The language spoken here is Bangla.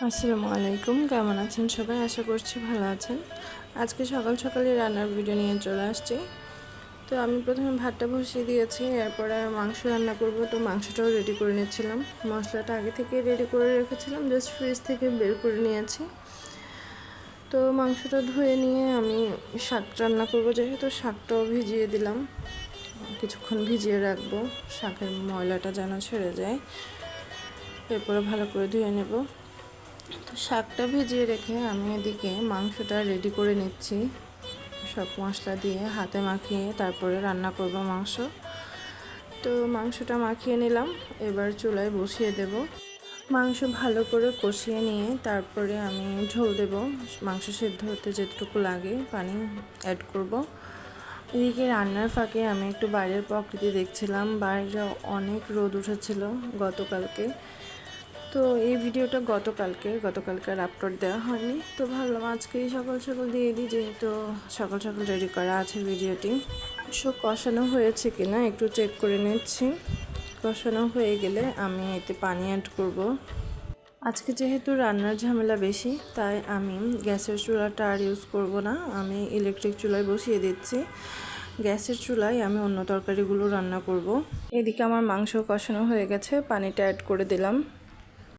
আসসালামু আলাইকুম, কেমন আছেন সবাই? আশা করছি ভালো আছেন। আজকে সকাল সকালে রান্নার ভিডিও নিয়ে চলে আসছি। তো আমি প্রথমে ভাতটা বসিয়ে দিয়েছি, এরপরে মাংস রান্না করব। তো মাংসটাও রেডি করে নিচ্ছিলাম, মশলাটা আগে থেকে রেডি করে রেখেছিলাম, জাস্ট ফ্রিজ থেকে বের করে নিয়েছি। তো মাংসটা ধুয়ে নিয়ে আমি শাক রান্না করব, যেহেতু শাকটাও ভিজিয়ে দিলাম, কিছুক্ষণ ভিজিয়ে রাখবো, শাকের ময়লাটা যেন ছেড়ে যায়। এরপরে ভালো করে ধুয়ে নেব। তো শাকটা ভিজিয়ে রেখে আমি এদিকে মাংসটা রেডি করে নিচ্ছি, সব মশলা দিয়ে হাতে মাখিয়ে তারপরে রান্না করব মাংস। তো মাংসটা মাখিয়ে নিলাম, এবার চুলায় বসিয়ে দেব। মাংস ভালো করে কষিয়ে নিয়ে তারপরে আমি ঝোল দেব। মাংস সেদ্ধ হতে যেটুকু লাগে পানি অ্যাড করব। এদিকে রান্নার ফাঁকে আমি একটু বাইরের প্রকৃতি দেখছিলাম। বাইরে অনেক রোদ উঠেছিল গতকালকে। তো এই ভিডিওটা গতকালকে আর আপলোড দেওয়া হয়নি, তো ভাবলাম আজকেই সকাল সকাল দিয়ে দিই, যেহেতু সকাল সকাল রেডি করা আছে ভিডিওটি। কষানো হয়েছে কিনা একটু চেক করে নিচ্ছি। কষানো হয়ে গেলে আমি এতে পানি অ্যাড করব। আজকে যেহেতু রান্নার ঝামেলা বেশি, তাই আমি গ্যাসের চুলাটা আর ইউজ করব না, আমি ইলেকট্রিক চুলায় বসিয়ে দিচ্ছি। গ্যাসের চুলায় আমি অন্য তরকারিগুলো রান্না করব। এদিকে আমার মাংস কষানো হয়ে গেছে, পানিটা অ্যাড করে দিলাম।